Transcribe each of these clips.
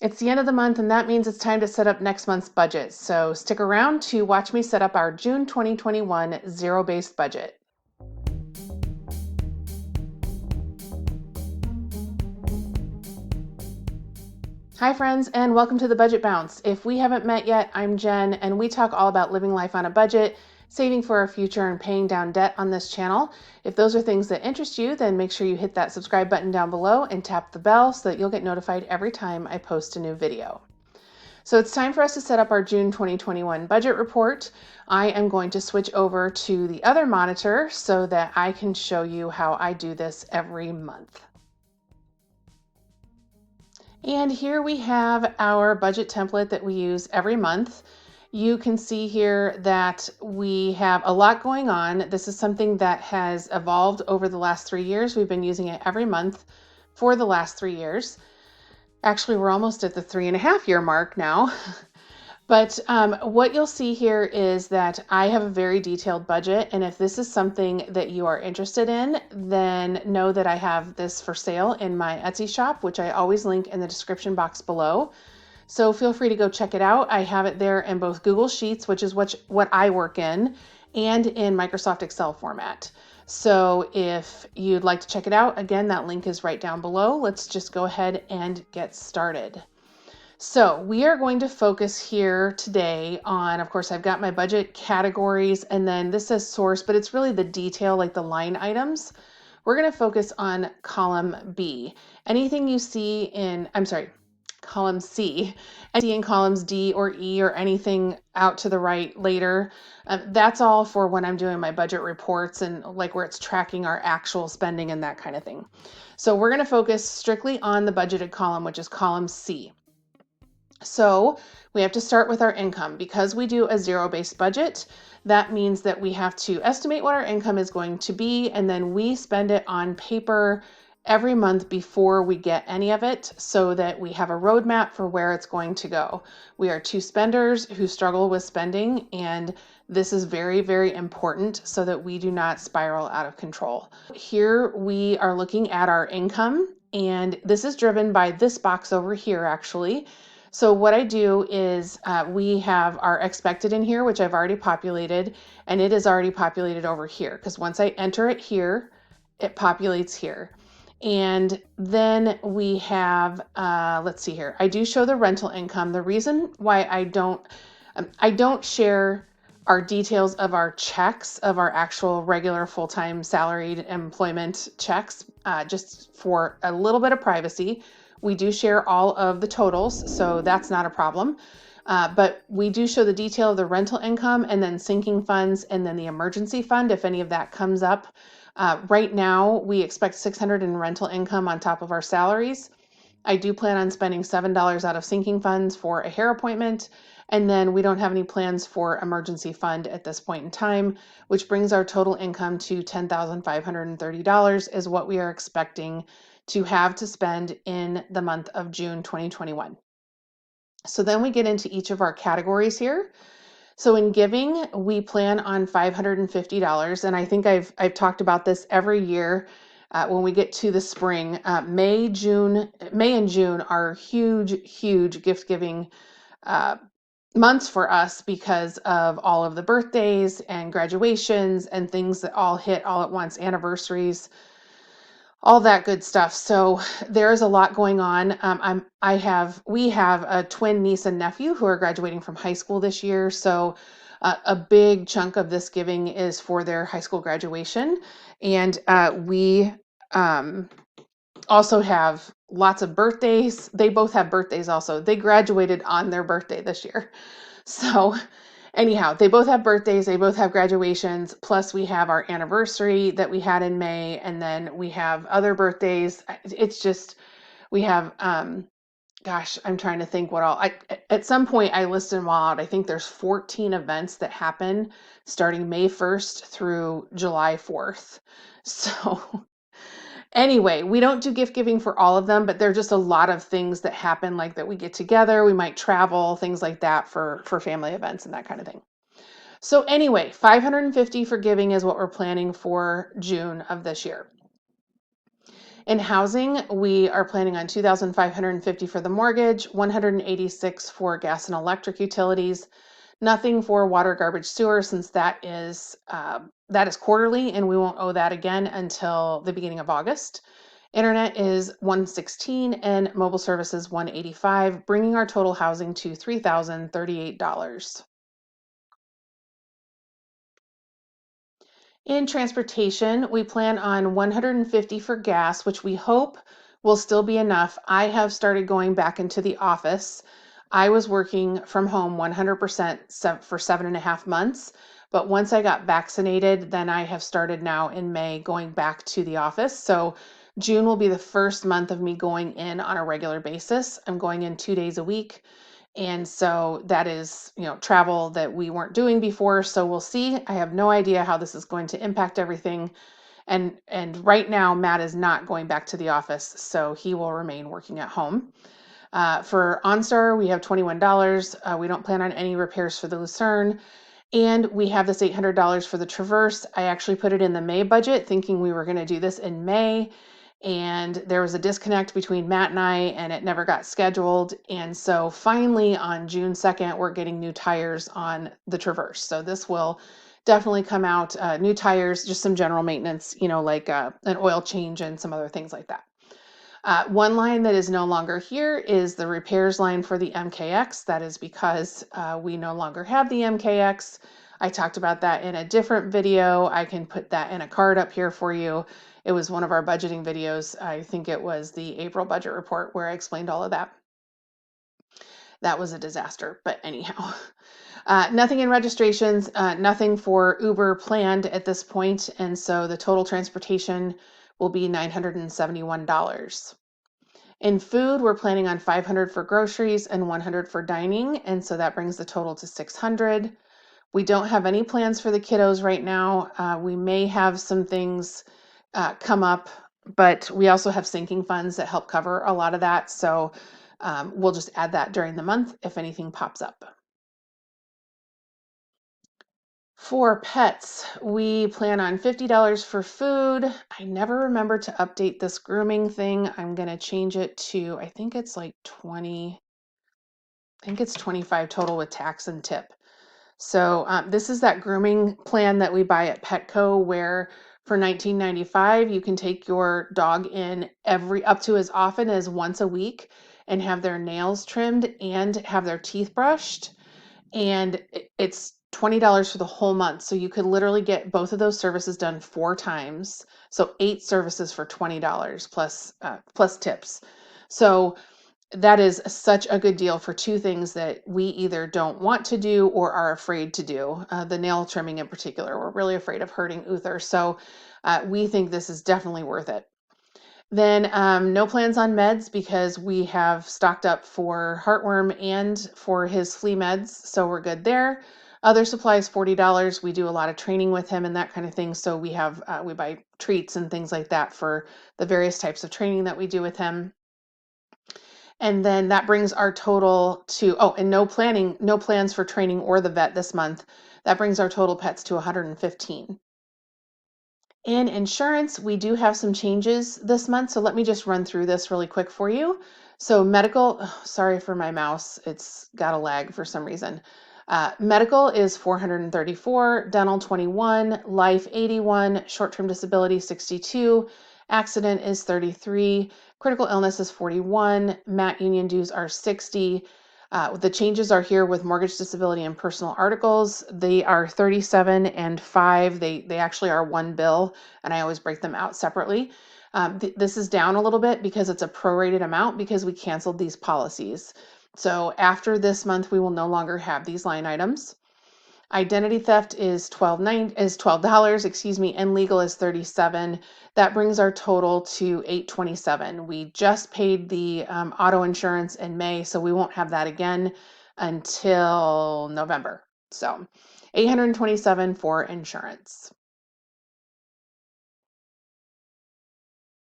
It's the end of the month, and that means it's time to set up next month's budget. So stick around to watch me set up our June 2021 zero-based budget. Hi friends, and welcome to the Budget Bounce. If we haven't met yet, I'm Jen, and we talk all about living life on a budget, saving for our future, and paying down debt on this channel. If those are things that interest you, then make sure you hit that subscribe button down below and tap the bell so that you'll get notified every time I post a new video. So it's time for us to set up our June 2021 budget report. I am going to switch over to the other monitor so that I can show you how I do this every month. And here we have our budget template that we use every month. You can see here that we have a lot going on. This is something that has evolved over the last 3 years. We've been using it every month for the last 3 years. Actually, we're almost at the 3.5-year mark now. But what you'll see here is that I have a very detailed budget, and if this is something that you are interested in, then know that I have this for sale in my Etsy shop, which I always link in the description box below. So feel free to go check it out. I have it there in both Google Sheets, which is what I work in, and in Microsoft Excel format. So if you'd like to check it out, again, that link is right down below. Let's just go ahead and get started. So we are going to focus here today on, of course, I've got my budget categories, and then this says source, but it's really the detail, like the line items. We're going to focus on column B. Anything you see in, column C, and see in columns D or E or anything out to the right later, that's all for when I'm doing my budget reports and like where it's tracking our actual spending and that kind of thing. So we're going to focus strictly on the budgeted column, which is column C. So we have to start with our income. Because we do a zero-based budget, that means that we have to estimate what our income is going to be, and then we spend it on paper every month before we get any of it so that we have a roadmap for where it's going to go. We are two spenders who struggle with spending, and this is very, very important so that we do not spiral out of control. Here we are looking at our income, and this is driven by this box over here, actually. So what I do is we have our expected in here, which I've already populated, and it is already populated over here because once I enter it here, it populates here. And then we have, let's see here, I do show the rental income. The reason why I don't share our details of our checks, of our actual regular full-time salaried employment checks, just for a little bit of privacy. We do share all of the totals, so that's not a problem. But we do show the detail of the rental income and then sinking funds and then the emergency fund if any of that comes up. Right now, we expect $600 in rental income on top of our salaries. I do plan on spending $7 out of sinking funds for a hair appointment, and then we don't have any plans for emergency fund at this point in time, which brings our total income to $10,530 is what we are expecting to have to spend in the month of June 2021. So then we get into each of our categories here. So in giving, we plan on $550, and I think I've talked about this every year. When we get to the spring, May and June are huge gift giving months for us because of all of the birthdays and graduations and things that all hit all at once, anniversaries, all that good stuff. So there's a lot going on. We have a twin niece and nephew who are graduating from high school this year. So a big chunk of this giving is for their high school graduation. And we also have lots of birthdays. They both have birthdays also. They graduated on their birthday this year. So anyhow, they both have birthdays, they both have graduations, plus we have our anniversary that we had in May, and then we have other birthdays. It's just, we have, gosh, I'm trying to think what all, at some point I listed them all out. I think there's 14 events that happen starting May 1st through July 4th. So anyway, we don't do gift giving for all of them, but there are just a lot of things that happen, like that we get together, we might travel, things like that for family events and that kind of thing. So anyway, $550 for giving is what we're planning for June of this year. In housing, we are planning on $2,550 for the mortgage, $186 for gas and electric utilities, nothing for water, garbage, sewer, since that is quarterly, and we won't owe that again until the beginning of August. Internet is $116 and mobile services $185, bringing our total housing to $3,038. In transportation, we plan on $150 for gas, which we hope will still be enough. I have started going back into the office. I was working from home 100% for 7.5 months, but once I got vaccinated, then I have started now in May going back to the office. So June will be the first month of me going in on a regular basis. I'm going in 2 days a week. And so that is, travel that we weren't doing before. So we'll see. I have no idea how this is going to impact everything. And right now, Matt is not going back to the office, so he will remain working at home. For OnStar, we have $21. We don't plan on any repairs for the Lucerne. And we have this $800 for the Traverse. I actually put it in the May budget thinking we were going to do this in May. And there was a disconnect between Matt and I, and it never got scheduled. And so finally on June 2nd, we're getting new tires on the Traverse. So this will definitely come out, new tires, just some general maintenance, like an oil change and some other things like that. One line that is no longer here is the repairs line for the MKX. That is because we no longer have the MKX. I talked about that in a different video. I can put that in a card up here for you. It was one of our budgeting videos. I think it was the April budget report where I explained all of that. That was a disaster, but anyhow. Nothing in registrations, nothing for Uber planned at this point, and so the total transportation will be $971. In food, we're planning on $500 for groceries and $100 for dining, and so that brings the total to $600. We don't have any plans for the kiddos right now. We may have some things come up, but we also have sinking funds that help cover a lot of that, so we'll just add that during the month if anything pops up. For pets, we plan on $50 for food. I never remember to update this grooming thing. I'm going to change it to, I think it's like 20, I think it's 25 total with tax and tip. So this is that grooming plan that we buy at Petco where for $19.95 you can take your dog in up to as often as once a week and have their nails trimmed and have their teeth brushed. And it's $20 for the whole month. So you could literally get both of those services done 4 times. So 8 services for $20 plus tips. So that is such a good deal for 2 things that we either don't want to do or are afraid to do. The nail trimming in particular, we're really afraid of hurting Uther. So we think this is definitely worth it. Then no plans on meds because we have stocked up for heartworm and for his flea meds, so we're good there. Other supplies, $40. We do a lot of training with him and that kind of thing, so we buy treats and things like that for the various types of training that we do with him. And then that brings our total to, and no plans for training or the vet this month. That brings our total pets to 115. In insurance, we do have some changes this month, so let me just run through this really quick for you. So medical, sorry for my mouse, it's got a lag for some reason. Medical is $434, dental $21, life $81, short-term disability $62, accident is $33, critical illness is $41, MAT union dues are $60. The changes are here with mortgage, disability, and personal articles. They are $37 and $5. They actually are one bill, and I always break them out separately. This is down a little bit because it's a prorated amount because we canceled these policies. So after this month, we will no longer have these line items. Identity theft is $12, and legal is $37. That brings our total to $827. We just paid the auto insurance in May, so we won't have that again until November. So $827 for insurance.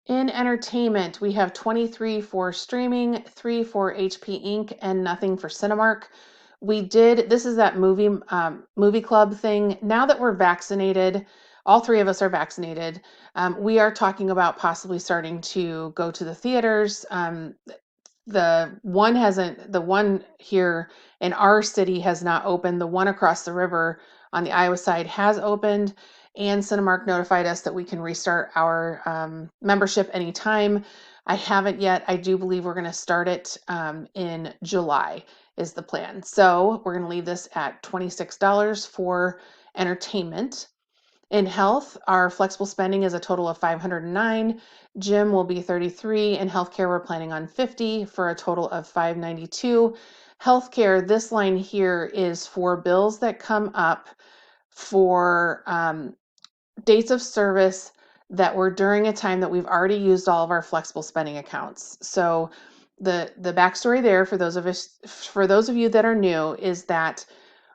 In entertainment, we have 23 for streaming, 3 for HP Inc., and nothing for Cinemark. This is that movie club thing. Now that we're vaccinated, all three of us are vaccinated. We are talking about possibly starting to go to the theaters. The one here in our city has not opened. The one across the river on the Iowa side has opened, and Cinemark notified us that we can restart our membership anytime. I haven't yet. I do believe we're going to start it in July is the plan. So we're going to leave this at $26 for entertainment. In health, our flexible spending is a total of $509. Gym will be $33, and healthcare we're planning on $50 for a total of $592. Healthcare, this line here is for bills that come up for dates of service that were during a time that we've already used all of our flexible spending accounts. So the backstory there for those of you that are new is that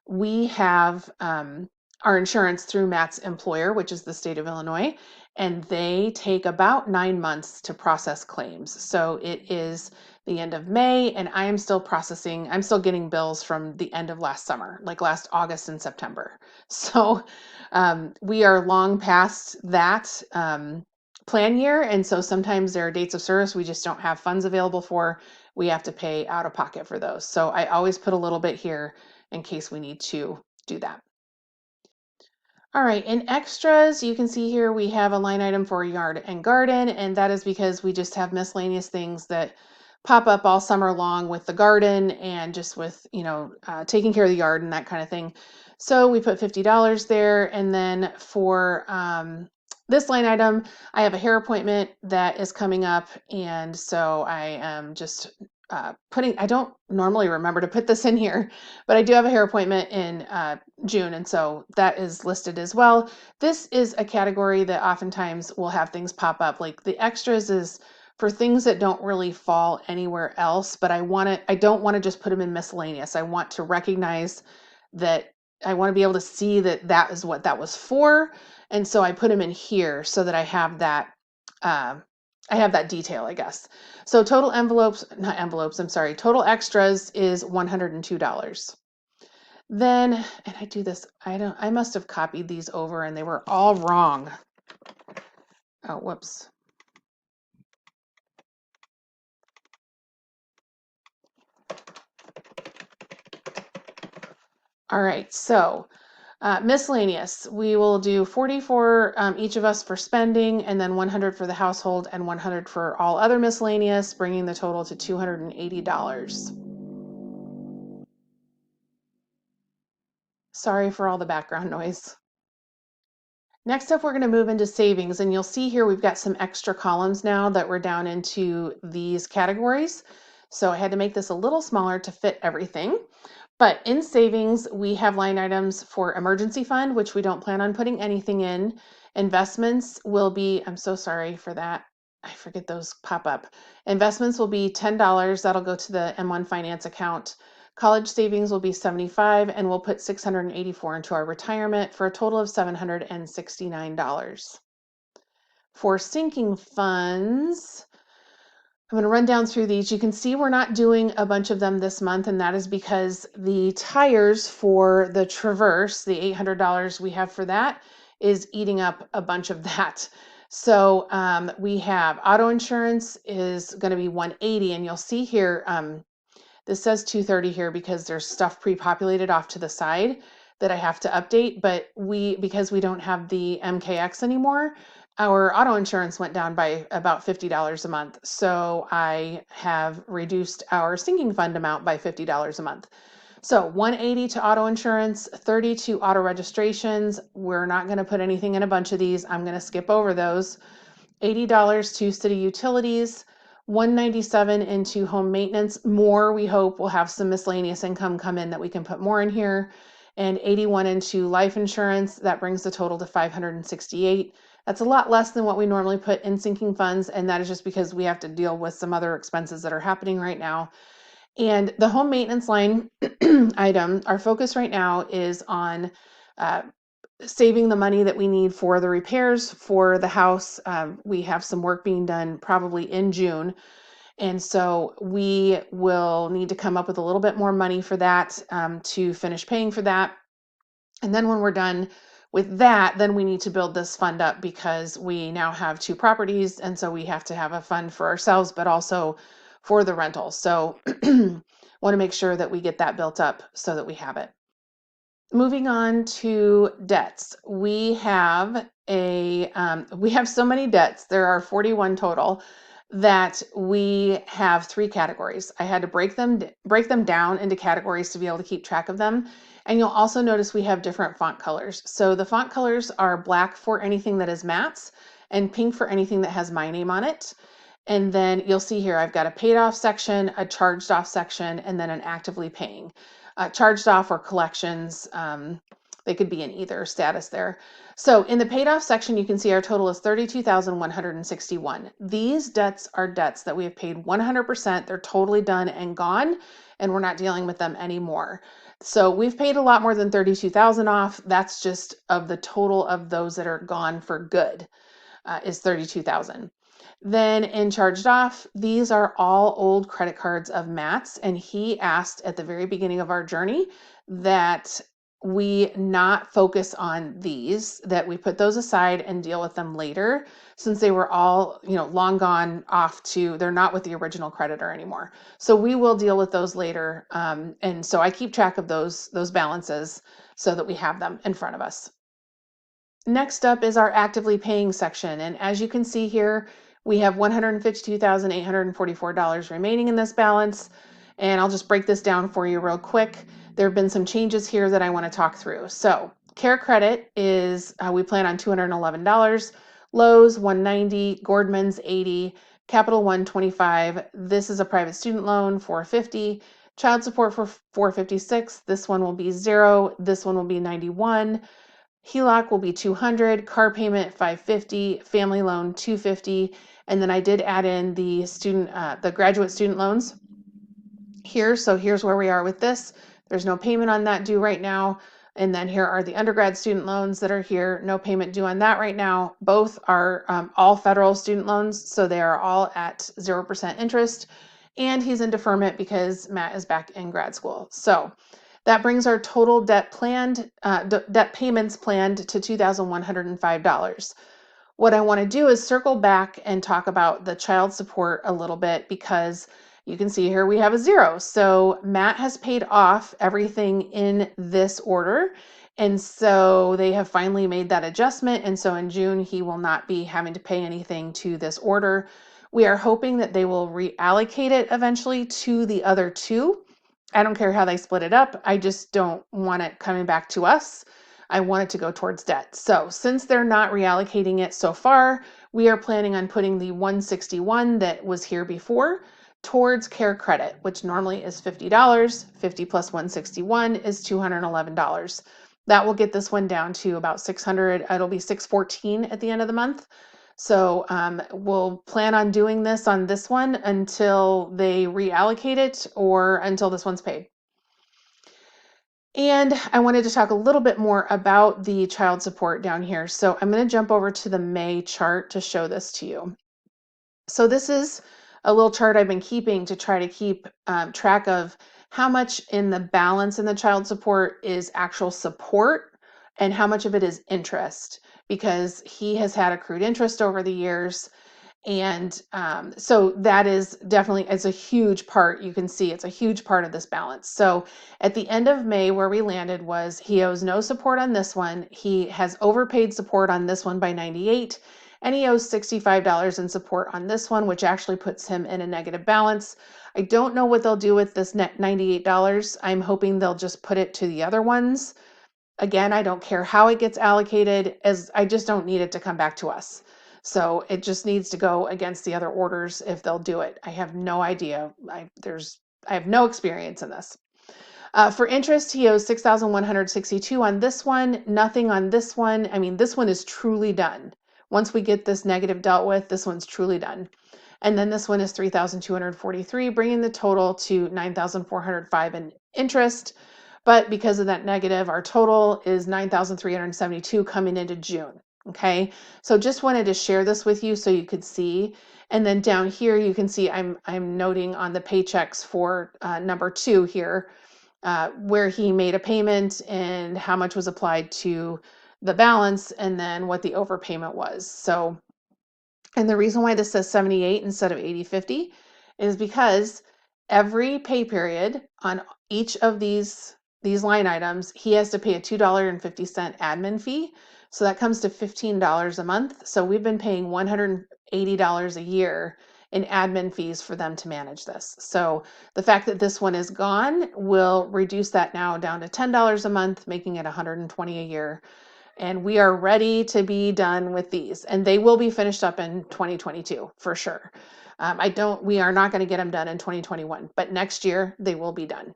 we have our insurance through Matt's employer, which is the state of Illinois, and they take about 9 months to process claims. So it is the end of May, and I'm still getting bills from the end of last summer, like last August and September. So we are long past that plan year, and so sometimes there are dates of service we just don't have funds available for. We have to pay out of pocket for those. So I always put a little bit here in case we need to do that. All right, in extras, you can see here we have a line item for yard and garden, and that is because we just have miscellaneous things that pop up all summer long with the garden and just with, taking care of the yard and that kind of thing. So we put $50 there, and then for this line item, I have a hair appointment that is coming up, and so I am just I don't normally remember to put this in here, but I do have a hair appointment in June, and so that is listed as well. This is a category that oftentimes will have things pop up. Like the extras is for things that don't really fall anywhere else, but I don't want to just put them in miscellaneous. I want to recognize that I want to be able to see that that is what that was for. And so I put them in here so that uh, I have that detail, I guess. So total not envelopes, I'm sorry, total extras is $102. Then, and I do this, I must have copied these over and they were all wrong. Oh, whoops. All right, so miscellaneous, we will do 40 for each of us for spending, and then 100 for the household and 100 for all other miscellaneous, bringing the total to $280. Sorry for all the background noise. Next up, we're going to move into savings, and you'll see here we've got some extra columns now that we're down into these categories. So I had to make this a little smaller to fit everything. But in savings, we have line items for emergency fund, which we don't plan on putting anything in. Investments will be, I'm so sorry for that. I forget those pop up. Investments will be $10. That'll go to the M1 Finance account. College savings will be $75, and we'll put $684 into our retirement for a total of $769. For sinking funds, I'm going to run down through these. You can see we're not doing a bunch of them this month, and that is because the tires for the Traverse, the $800 we have for that, is eating up a bunch of that. So we have auto insurance is going to be $180, and you'll see here, this says $230 here because there's stuff pre-populated off to the side that I have to update, but because we don't have the MKX anymore, our auto insurance went down by about $50 a month. So I have reduced our sinking fund amount by $50 a month. So 180 to auto insurance, 30 to auto registrations. We're not going to put anything in a bunch of these. I'm going to skip over those. $80 to city utilities, 197 into home maintenance. More, we hope, will have some miscellaneous income come in that we can put more in here. And 81 into life insurance. That brings the total to 568. That's a lot less than what we normally put in sinking funds, and that is just because we have to deal with some other expenses that are happening right now. And the home maintenance line item, our focus right now is on saving the money that we need for the repairs for the house. We have some work being done probably in June. And so we will need to come up with a little bit more money for that to finish paying for that. And then when we're done, with that, then we need to build this fund up because we now have 2 properties, and so we have to have a fund for ourselves, but also for the rental. So want to make sure that we get that built up so that we have it. Moving on to debts, we have so many debts. There are 41 total that we have 3 categories. I had to break them down into categories to be able to keep track of them. And you'll also notice we have different font colors. So the font colors are black for anything that is Matt's and pink for anything that has my name on it. And then you'll see here, I've got a paid off section, a charged off section, and then an actively paying. Charged off or collections, they could be in either status there. So in the paid off section, you can see our total is $32,161. These debts are debts that we have paid 100%. They're totally done and gone, and we're not dealing with them anymore. So we've paid a lot more than 32,000 off. That's just of the total of those that are gone for good, is 32,000. Then in charged off, these are all old credit cards of Matt's, and he asked at the very beginning of our journey that we not focus on these, that we put those aside and deal with them later, since they were all, long gone off they're not with the original creditor anymore. So we will deal with those later. And so I keep track of those balances so that we have them in front of us. Next up is our actively paying section. And as you can see here, we have $152,844 remaining in this balance. And I'll just break this down for you real quick. There have been some changes here that I want to talk through. So Care Credit is, we plan on $211, Lowe's $190, Gordman's $80, Capital One $25. This is a private student loan, $450. Child support for $456. This one will be $0. This one will be $91. HELOC will be $200, car payment $550, family loan $250, and then I did add in the graduate student loans here. So here's where we are with this. There's no payment on that due right now. And then here are the undergrad student loans that are here. No payment due on that right now. Both are all federal student loans, so they are all at 0% interest. And he's in deferment because Matt is back in grad school. So that brings our total debt payments planned to $2,105. What I want to do is circle back and talk about the child support a little bit, because you can see here we have a 0. So Matt has paid off everything in this order. And so they have finally made that adjustment. And so in June, he will not be having to pay anything to this order. We are hoping that they will reallocate it eventually to the other 2. I don't care how they split it up. I just don't want it coming back to us. I want it to go towards debt. So since they're not reallocating it so far, we are planning on putting the $161 that was here before towards Care Credit, which normally is $50. 50 plus $161 is $211. That will get this one down to about $600. It'll be $614 at the end of the month. So we'll plan on doing this on this one until they reallocate it or until this one's paid. And I wanted to talk a little bit more about the child support down here. So I'm going to jump over to the May chart to show this to you. So this is a little chart I've been keeping to try to keep track of how much in the balance in the child support is actual support and how much of it is interest, because he has had accrued interest over the years. And so that is definitely, it's a huge part. You can see it's a huge part of this balance. So at the end of May, where we landed was he owes no support on this one. He has overpaid support on this one by $98, and he owes $65 in support on this one, which actually puts him in a negative balance. I don't know what they'll do with this net $98. I'm hoping they'll just put it to the other ones. Again, I don't care how it gets allocated, as I just don't need it to come back to us. So it just needs to go against the other orders if they'll do it. I have no idea. I have no experience in this. For interest, he owes $6,162 on this one, nothing on this one. I mean, this one is truly done. Once we get this negative dealt with, this one's truly done. And then this one is $3,243, bringing the total to $9,405 in interest. But because of that negative, our total is $9,372 coming into June. Okay, so just wanted to share this with you so you could see. And then down here, you can see I'm noting on the paychecks for number 2 here, where he made a payment and how much was applied to the balance and then what the overpayment was. So, and the reason why this says 78 instead of 80/50 is because every pay period on each of these line items, he has to pay a $2.50 admin fee. So that comes to $15 a month. So we've been paying $180 a year in admin fees for them to manage this. So the fact that this one is gone will reduce that now down to $10 a month, making it $120 a year. And we are ready to be done with these, and they will be finished up in 2022 for sure. We are not going to get them done in 2021, but next year they will be done.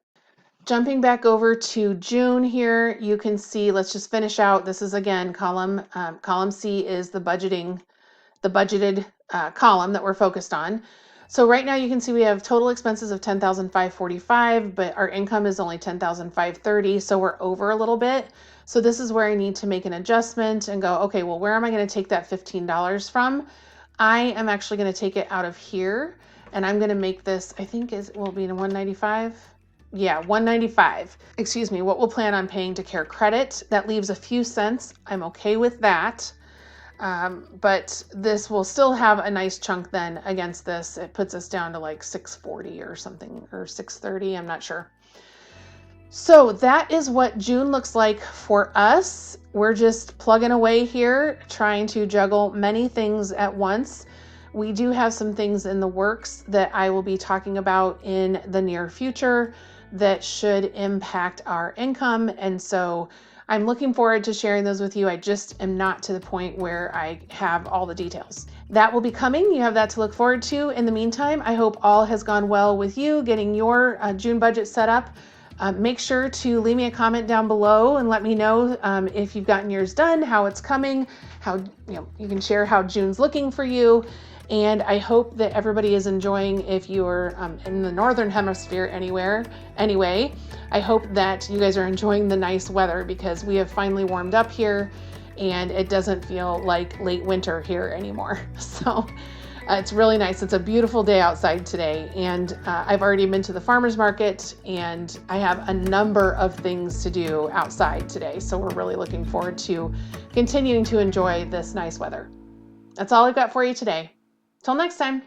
Jumping back over to June here, you can see, let's just finish out. This is again, column C is the budgeted column that we're focused on. So right now you can see we have total expenses of $10,545, but our income is only $10,530, so we're over a little bit. So this is where I need to make an adjustment and go, okay, well, where am I going to take that $15 from? I am actually going to take it out of here, and I'm going to make this, I think will be in 195. Yeah, 195. Excuse me, what we'll plan on paying to Care Credit. That leaves a few cents. I'm okay with that. But this will still have a nice chunk then against this. It puts us down to like 640 or something, or 630, I'm not sure. So that is what June looks like for us. We're just plugging away here, trying to juggle many things at once. We do have some things in the works that I will be talking about in the near future that should impact our income. And so I'm looking forward to sharing those with you. I just am not to the point where I have all the details. That will be coming. You have that to look forward to. In the meantime, I hope all has gone well with you getting your June budget set up. Make sure to leave me a comment down below and let me know if you've gotten yours done, how it's coming, how you can share how June's looking for you. And I hope that everybody is enjoying, if you're in the Northern Hemisphere anyway, I hope that you guys are enjoying the nice weather, because we have finally warmed up here and it doesn't feel like late winter here anymore. So it's really nice. It's a beautiful day outside today, and I've already been to the farmer's market, and I have a number of things to do outside today. So we're really looking forward to continuing to enjoy this nice weather. That's all I've got for you today. Till next time.